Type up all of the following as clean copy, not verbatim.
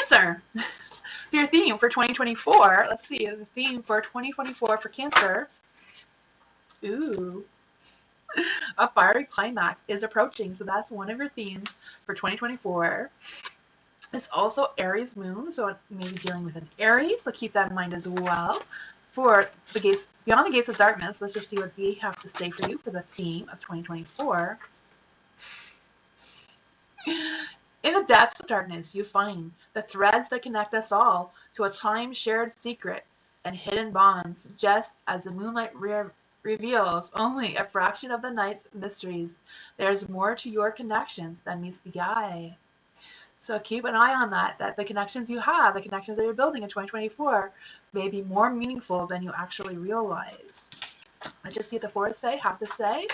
Cancer. Your theme for 2024. Let's see. The theme for 2024 for Cancer. Ooh. A fiery climax is approaching. So that's one of your themes for 2024. It's also Aries moon. So it may be dealing with an Aries. So keep that in mind as well. For the gates, beyond the gates of darkness, let's just see what they have to say for you for the theme of 2024. In the depths of darkness, you find the threads that connect us all to a time-shared secret and hidden bonds, just as the moonlight reveals only a fraction of the night's mysteries. There's more to your connections than meets the eye. So keep an eye on that the connections you have, the connections that you're building in 2024, may be more meaningful than you actually realize. I just see what the Forest Fae have to say.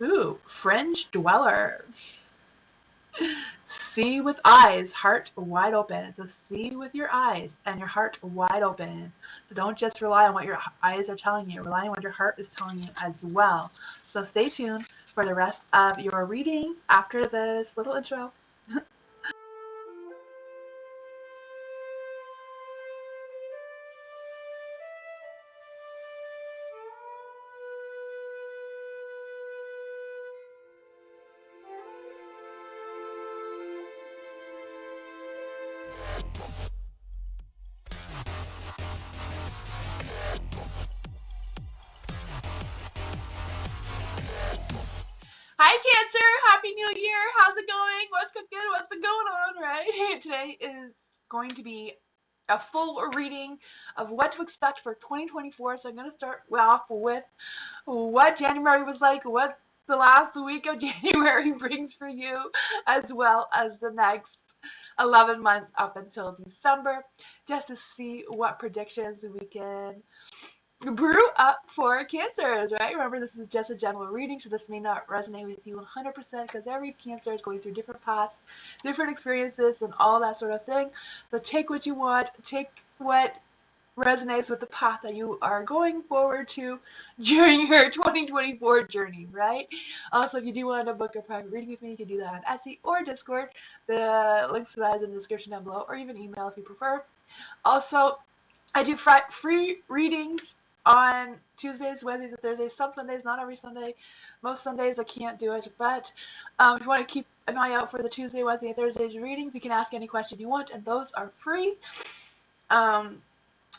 Ooh, fringe dweller. See with eyes, heart wide open. So see with your eyes and your heart wide open. So don't just rely on what your eyes are telling you. Rely on what your heart is telling you as well. So stay tuned for the rest of your reading after this little intro. Hi Cancer, Happy New Year. How's it going? What's good? What's been going on, right? Today is going to be a full reading of what to expect for 2024. So I'm going to start off with what January was like, what the last week of January brings for you, as well as the next 11 months up until December, just to see what predictions we can brew up for Cancers, right? Remember, this is just a general reading, so this may not resonate with you 100% because every Cancer is going through different paths, different experiences, and all that sort of thing. So take what you want, take what resonates with the path that you are going forward to during your 2024 journey, right? Also, if you do want to book a private reading with me, you can do that on Etsy or Discord. The links to that is in the description down below, or even email if you prefer. Also, I do free readings on Tuesdays, Wednesdays, and Thursdays. Some Sundays, not every Sunday. Most Sundays I can't do it, but if you want to keep an eye out for the Tuesday, Wednesday, and Thursdays readings, you can ask any question you want, and those are free.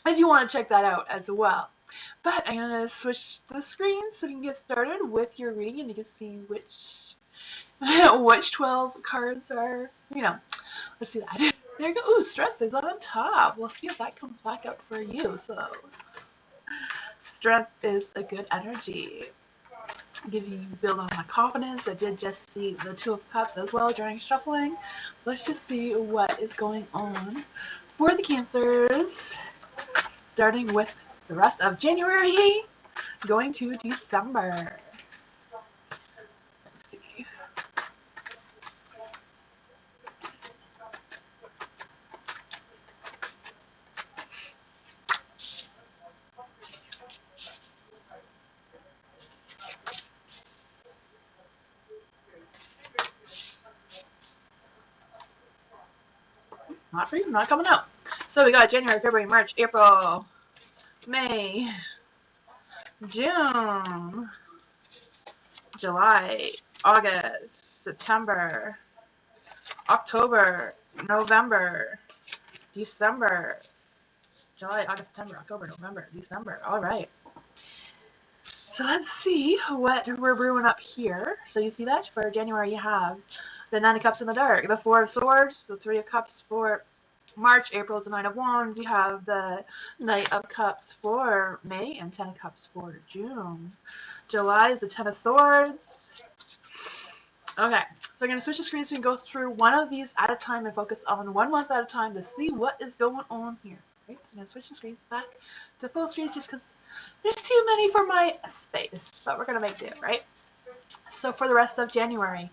If you want to check that out as well. But I'm going to switch the screen so you can get started with your reading, and you can see which 12 cards are, let's see that. There you go. Ooh, strength is on top. We'll see if that comes back up for you. So, strength is a good energy. Build on my confidence. I did just see the Two of Cups as well during shuffling. Let's just see what is going on for the Cancers, starting with the rest of January, going to December. Let's see. Not for you, not coming up. So we got January, February, March, April, May, June, July, August, September, October, November, December, July, August, September, October, November, December. All right. So let's see what we're brewing up here. So you see that for January you have the Nine of Cups in the dark, the Four of Swords, the Three of Cups for March, April is the Nine of Wands. You have the Knight of Cups for May and Ten of Cups for June. July is the Ten of Swords. Okay, so I'm going to switch the screens so we can go through one of these at a time and focus on 1 month at a time to see what is going on here. Right? I'm going to switch the screens back to full screens just because there's too many for my space, but we're going to make do, right? So for the rest of January,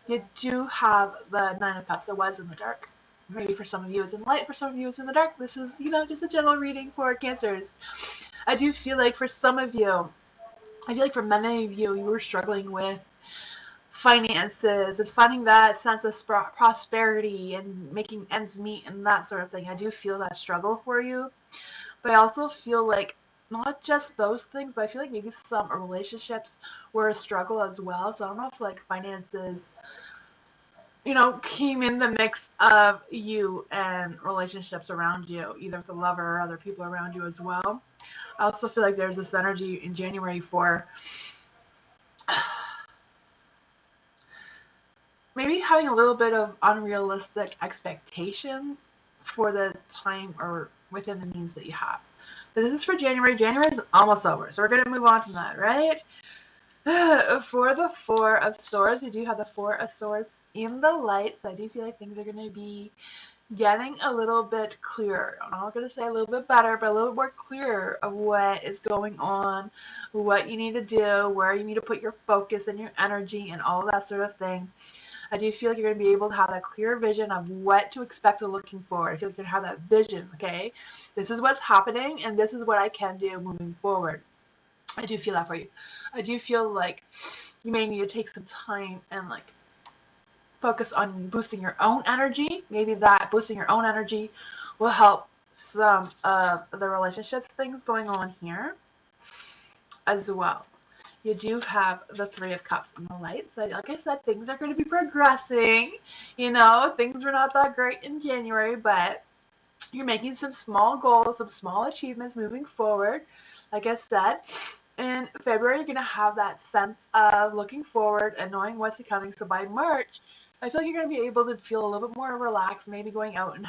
you do have the Nine of Cups. It was in the dark. Maybe for some of you it's in light, for some of you it's in the dark. This is, just a general reading for Cancers. I do feel like for some of you, I feel like for many of you, you were struggling with finances and finding that sense of prosperity and making ends meet and that sort of thing. I do feel that struggle for you, but I also feel like not just those things, but I feel like maybe some relationships were a struggle as well. So I don't know if like finances, came in the mix of you and relationships around you, either with a lover or other people around you as well. I also feel like there's this energy in January for maybe having a little bit of unrealistic expectations for the time or within the means that you have. But this is for January. January is almost over, so we're going to move on from that, right? For the Four of Swords, we do have the Four of Swords in the light, so I do feel like things are going to be getting a little bit clearer. I'm not going to say a little bit better, but a little more clear of what is going on, what you need to do, where you need to put your focus and your energy and all that sort of thing. I do feel like you're going to be able to have that clear vision of what to expect and looking forward. I feel like you're going to have that vision, okay? This is what's happening, and this is what I can do moving forward. I do feel that for you. I do feel like you may need to take some time and like focus on boosting your own energy. Maybe that boosting your own energy will help some of the relationships things going on here as well. You do have the Three of Cups in the light. So like I said, things are going to be progressing. Things were not that great in January, but you're making some small goals, some small achievements moving forward. Like I said, in February, you're going to have that sense of looking forward and knowing what's coming. So by March, I feel like you're going to be able to feel a little bit more relaxed, maybe going out and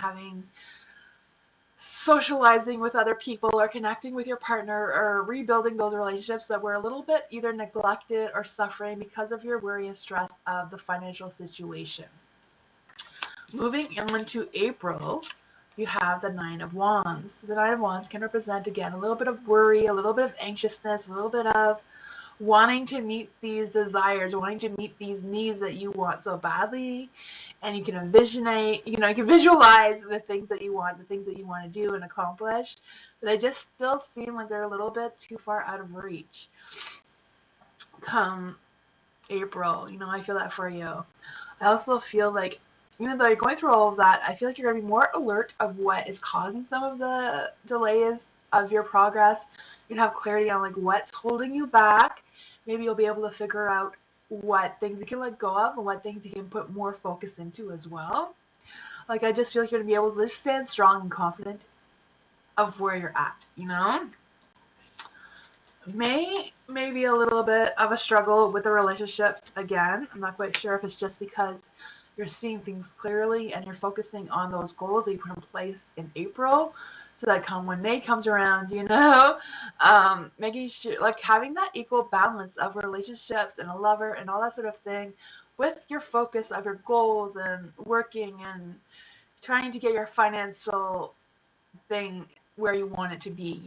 socializing with other people or connecting with your partner or rebuilding those relationships that were a little bit either neglected or suffering because of your worry and stress of the financial situation. Moving into April, you have the Nine of Wands. The Nine of Wands can represent, again, a little bit of worry, a little bit of anxiousness, a little bit of wanting to meet these desires, wanting to meet these needs that you want so badly, and you can you can visualize the things that you want, the things that you want to do and accomplish, but they just still seem like they're a little bit too far out of reach. Come April, I feel that for you. I also feel like even though you're going through all of that, I feel like you're going to be more alert of what is causing some of the delays of your progress. You can have clarity on like what's holding you back. Maybe you'll be able to figure out what things you can let go of and what things you can put more focus into as well. Like I just feel like you're going to be able to just stand strong and confident of where you're at, Maybe a little bit of a struggle with the relationships again. I'm not quite sure if it's just because you're seeing things clearly and you're focusing on those goals that you put in place in April, so that when May comes around, making sure like having that equal balance of relationships and a lover and all that sort of thing with your focus of your goals and working and trying to get your financial thing where you want it to be,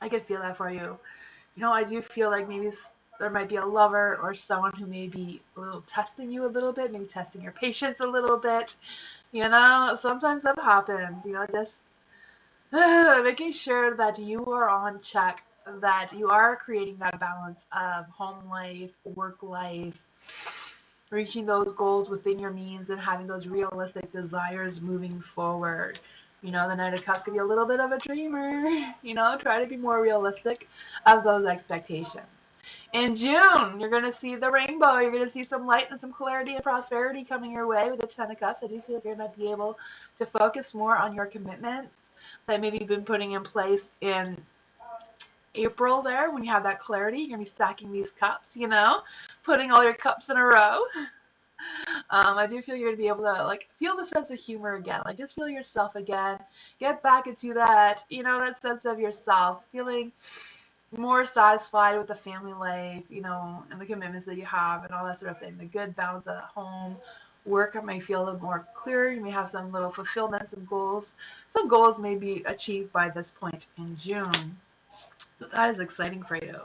I can feel that for you. I do feel like maybe there might be a lover or someone who may be a little testing you a little bit, maybe testing your patience a little bit. Sometimes that happens. Just making sure that you are on check, that you are creating that balance of home life, work life, reaching those goals within your means and having those realistic desires moving forward. The Knight of Cups can be a little bit of a dreamer. Try to be more realistic of those expectations. In June, you're going to see the rainbow. You're going to see some light and some clarity and prosperity coming your way with the Ten of Cups. I do feel like you're going to be able to focus more on your commitments that maybe you've been putting in place in April there. When you have that clarity, you're going to be stacking these cups, putting all your cups in a row. I do feel you're going to be able to feel the sense of humor again. Just feel yourself again. Get back into that, that sense of yourself. Feeling more satisfied with the family life, and the commitments that you have and all that sort of thing. The good balance at home. Work may feel a little more clear. You may have some little fulfillments and goals. Some goals may be achieved by this point in June. So that is exciting for you.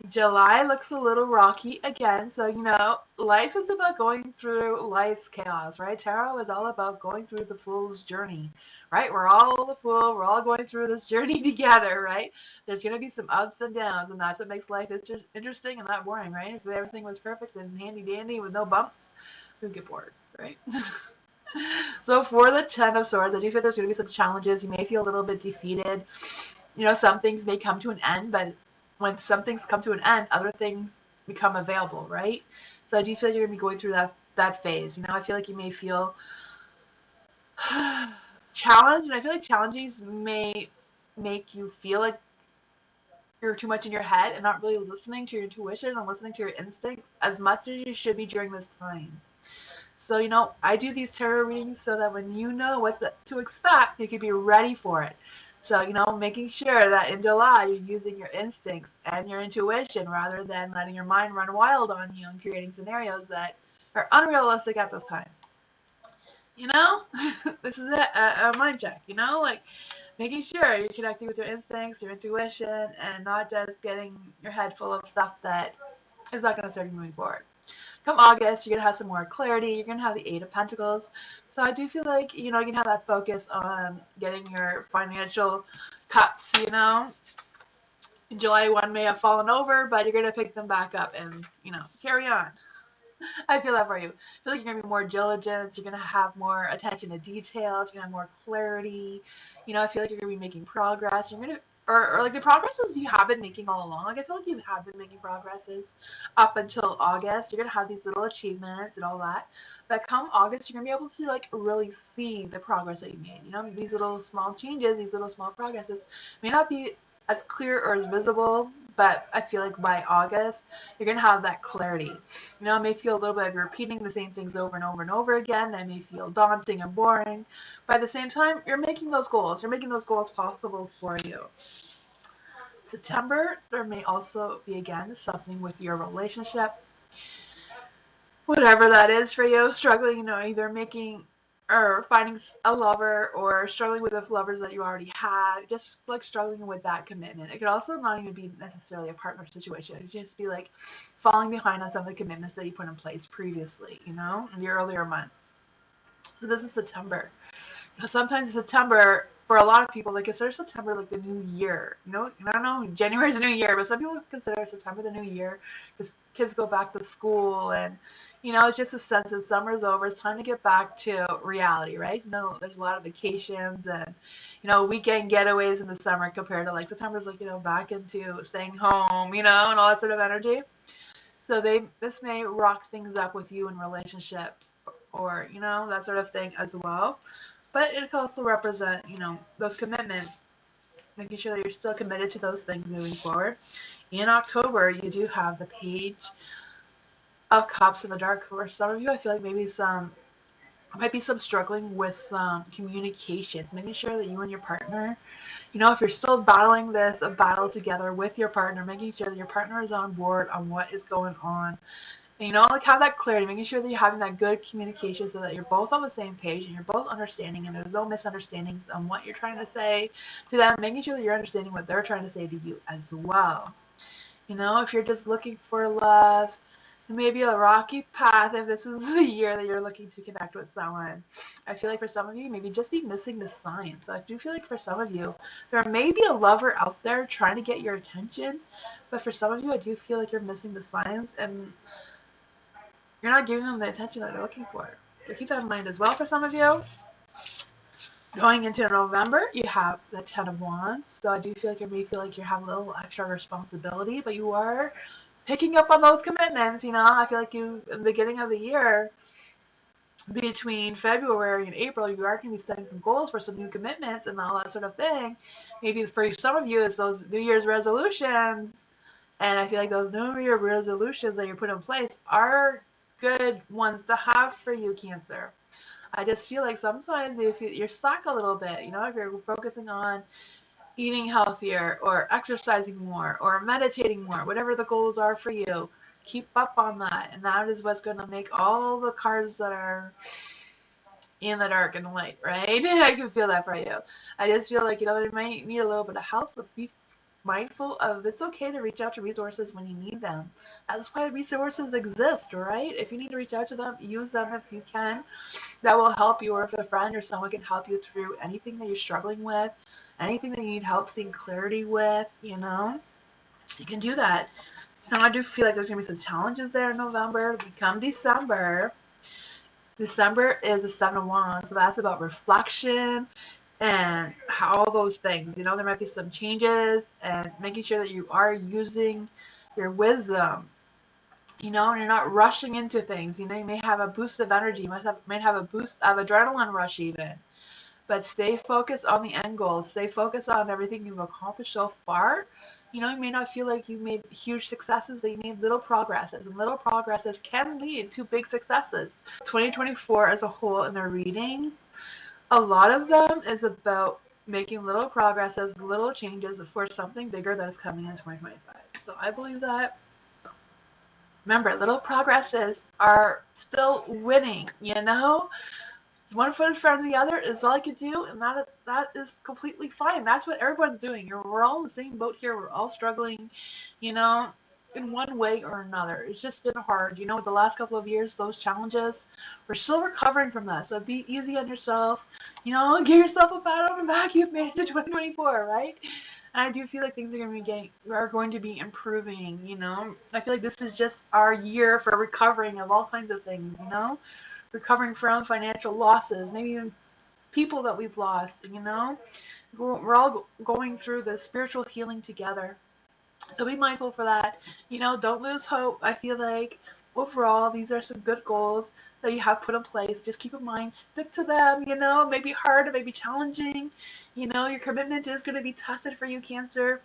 July looks a little rocky again, so life is about going through life's chaos, right? Tarot is all about going through the fool's journey, right? We're all the fool, we're all going through this journey together, right? There's going to be some ups and downs, and that's what makes life interesting and not boring, right? If everything was perfect and handy dandy with no bumps, we'd get bored, right? So for the Ten of Swords, I do feel there's going to be some challenges. You may feel a little bit defeated. Some things may come to an end, but when some things come to an end, other things become available, right? So I do feel like you're gonna be going through that phase. I feel like you may feel challenged, and I feel like challenges may make you feel like you're too much in your head and not really listening to your intuition and listening to your instincts as much as you should be during this time. So, I do these tarot readings so that when you know what to expect, you can be ready for it. So, making sure that in July you're using your instincts and your intuition rather than letting your mind run wild on you and creating scenarios that are unrealistic at this time. This is a mind check, like making sure you're connecting with your instincts, your intuition, and not just getting your head full of stuff that is not going to serve you moving forward. Come August, you're going to have some more clarity. You're going to have the Eight of Pentacles. So I do feel like, you can have that focus on getting your financial cups, In July, one may have fallen over, but you're going to pick them back up and, carry on. I feel that for you. I feel like you're going to be more diligent. You're going to have more attention to details. You're going to have more clarity. I feel like you're going to be making progress. You're going to or like the progresses you have been making all along. Like I feel like you have been making progresses up until August. You're gonna have these little achievements and all that. But come August, you're gonna be able to like really see the progress that you made. These little small changes, these little small progresses may not be as clear or as visible, but I feel like by August, you're gonna have that clarity. It may feel a little bit of repeating the same things over and over and over again. That may feel daunting and boring. But at the same time, you're making those goals. You're making those goals possible for you. September, there may also be again something with your relationship, whatever that is for you, struggling, either making or finding a lover or struggling with the lovers that you already had, just like struggling with that commitment. It could also not even be necessarily a partner situation. It could just be like falling behind on some of the commitments that you put in place previously, in the earlier months. So this is September. Sometimes September, for a lot of people, they consider September like the new year. I don't know, January is the new year, but some people consider September the new year because kids go back to school and, it's just a sense that summer's over. It's time to get back to reality, right? There's a lot of vacations and, weekend getaways in the summer compared to like September's like, back into staying home, and all that sort of energy. So this may rock things up with you in relationships or, that sort of thing as well. But it can also represent, those commitments, making sure that you're still committed to those things moving forward. In October, you do have the Page of Cups in the Dark. For some of you, I feel like maybe might be some struggling with some communications, making sure that you and your partner, if you're still battling this, a battle together with your partner, making sure that your partner is on board on what is going on. And, like have that clarity, making sure that you're having that good communication so that you're both on the same page and you're both understanding and there's no misunderstandings on what you're trying to say to them, making sure that you're understanding what they're trying to say to you as well. If you're just looking for love, it may be a rocky path if this is the year that you're looking to connect with someone. I feel like for some of you, maybe just be missing the signs. So I do feel like for some of you, there may be a lover out there trying to get your attention, but for some of you, I do feel like you're missing the signs and you're not giving them the attention that they're looking for. So keep that in mind as well for some of you. Going into November, you have the Ten of Wands. So I do feel like you may feel like you have a little extra responsibility, but you are picking up on those commitments. I feel like in the beginning of the year, between February and April, you are going to be setting some goals for some new commitments and all that sort of thing. Maybe for some of you, it's those New Year's resolutions. And I feel like those New Year resolutions that you put in place are good ones to have for you, Cancer. I just feel like sometimes if you're stuck a little bit, if you're focusing on eating healthier or exercising more or meditating more, whatever the goals are for you, keep up on that. And that is what's going to make all the cards that are in the dark and the light, right? I can feel that for you. I just feel like, you might need a little bit of help. So mindful of it's okay to reach out to resources when you need them. That's why resources exist, right? If you need to reach out to them, use them if you can. That will help you, or if a friend or someone can help you through anything that you're struggling with, anything that you need help seeing clarity with, you can do that. I do feel like there's going to be some challenges there in November. Become December. December is a Seven of Wands, so that's about reflection and all those things. There might be some changes and making sure that you are using your wisdom, and you're not rushing into things. You may have a boost of energy. You might have a boost of adrenaline rush even. But stay focused on the end goal. Stay focused on everything you've accomplished so far. You may not feel like you made huge successes, but you made little progresses. And little progresses can lead to big successes. 2024 as a whole in the readings, a lot of them is about making little progresses, little changes for something bigger that is coming in 2025. So I believe that. Remember, little progresses are still winning, It's one foot in front of the other is all I could do, and that is completely fine. That's what everyone's doing. We're all in the same boat here. We're all struggling, in one way or another. It's just been hard, the last couple of years, those challenges. We're still recovering from that, so be easy on yourself. Give yourself a pat on the back. You've made it to 2024, right? And I do feel like things are going to be improving. I feel like this is just our year for recovering of all kinds of things. Recovering from financial losses, maybe even people that we've lost, We're all going through this spiritual healing together. So be mindful for that. Don't lose hope. I feel like overall, these are some good goals that you have put in place. Just keep in mind, stick to them, it may be hard, it may be challenging. Your commitment is going to be tested for you, Cancer.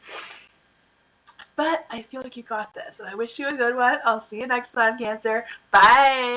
But I feel like you got this, and I wish you a good one. I'll see you next time, Cancer. Bye!